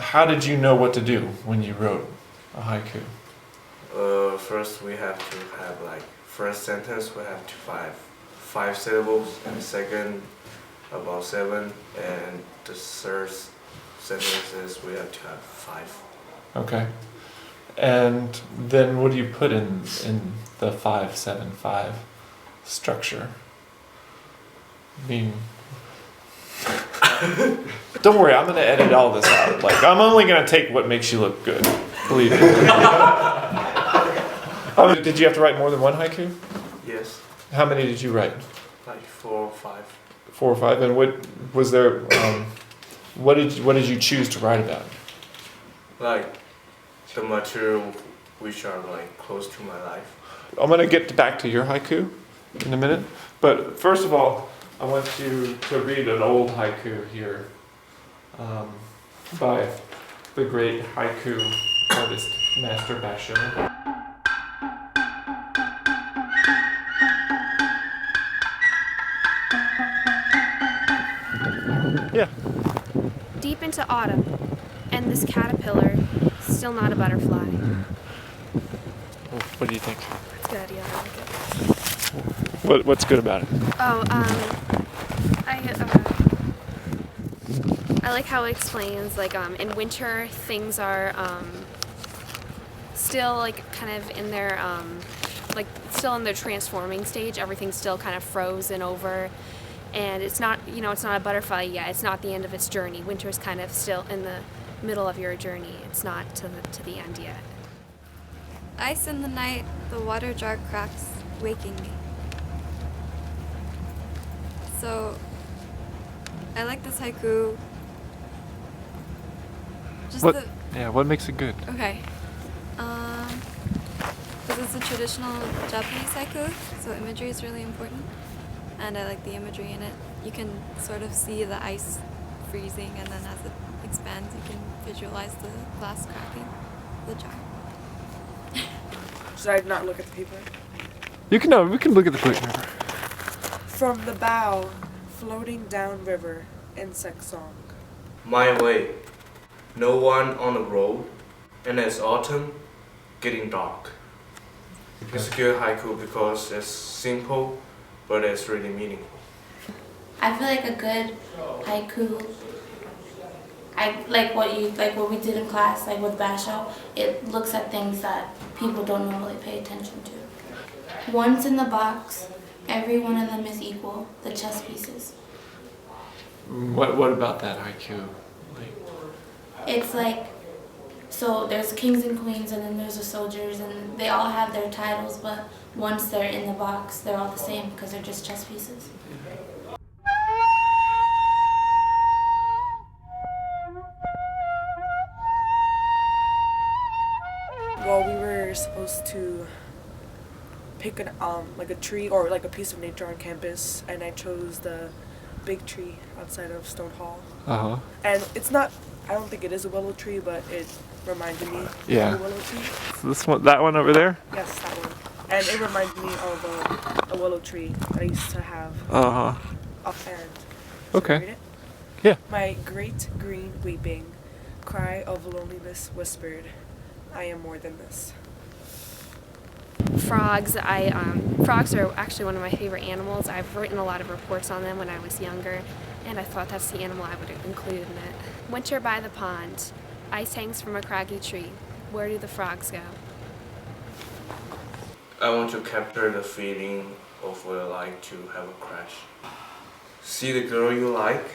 how did you know what to do when you wrote a haiku? First we have to have like first sentence we have to five syllables, and second about 7, and the third sentences we have to have 5. Okay. And then what do you put in the 5-7-5 structure? I mean, don't worry, I'm gonna edit all this out. Like, I'm only gonna take what makes you look good. Believe me. Did you have to write more than one haiku? Yes, How many did you write? like 4 or 5. 4 or 5. And what was there? What did you choose to write about? Like the material which are like close to my life. I'm gonna get back to your haiku in a minute, but first of all, I want you to read an old haiku here by the great haiku artist Master Basho. Yeah. Deep into autumn, and this caterpillar, still not a butterfly. What do you think? It's a good idea, I like it. What's good about it? Oh, I like how it explains, like, in winter, things are, still, like, kind of in their, like, still in their transforming stage. Everything's still kind of frozen over. And it's not, it's not a butterfly yet. It's not the end of its journey. Winter's kind of still in the middle of your journey. It's not to the end yet. Ice in the night, the water jar cracks, waking me. So, I like this haiku. What makes it good? Okay. Because it's a traditional Japanese haiku, so imagery is really important. And I like the imagery in it. You can sort of see the ice freezing, and then as it expands, you can visualize the glass cracking the jar. Should I not look at the paper? We can look at the paper. From the bow, floating down river, insect song. My way, no one on the road, and it's autumn, getting dark. It's a good haiku because it's simple, but it's really meaningful. I feel like a good haiku, like what we did in class, like with Basho, it looks at things that people don't normally pay attention to. Once in the box, every one of them is equal, the chess pieces. What about that haiku? It's like, so there's kings and queens, and then there's the soldiers, and they all have their titles, but once they're in the box, they're all the same because they're just chess pieces. Well, we were supposed to pick a tree or like a piece of nature on campus, and I chose the big tree outside of Stone Hall. Uh-huh. And it's not, I don't think it is a willow tree, but it reminded me of a willow tree. So that one over there? Yes, that one. And it reminded me of a willow tree that I used to have. Uh-huh. Offhand. Okay. Read it? Yeah. My great green weeping, cry of loneliness whispered, I am more than this. Frogs, frogs are actually one of my favorite animals. I've written a lot of reports on them when I was younger, and I thought that's the animal I would include in it. Winter by the pond, ice hangs from a craggy tree. Where do the frogs go? I want to capture the feeling of what it's like to have a crush. See the girl you like,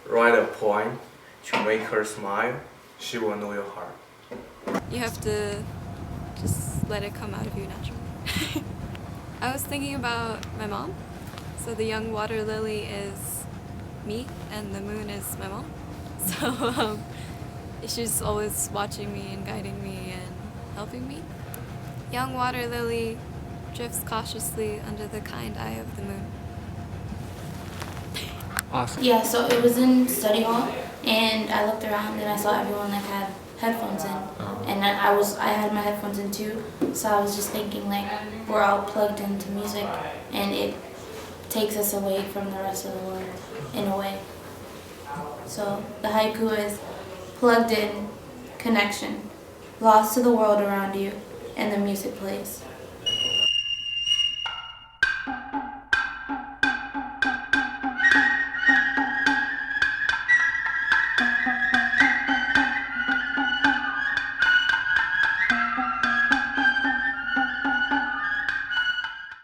write a poem to make her smile, she will know your heart. You have to just let it come out of you naturally. I was thinking about my mom. So the young water lily is me, and the moon is my mom. So she's always watching me and guiding me and helping me. Young water lily drifts cautiously under the kind eye of the moon. Awesome. Yeah, so it was in study hall, and I looked around and I saw everyone like had headphones in, and I had my headphones in too. So I was just thinking like we're all plugged into music, and it takes us away from the rest of the world in a way. So the haiku is, plugged in connection, lost to the world around you, and the music plays.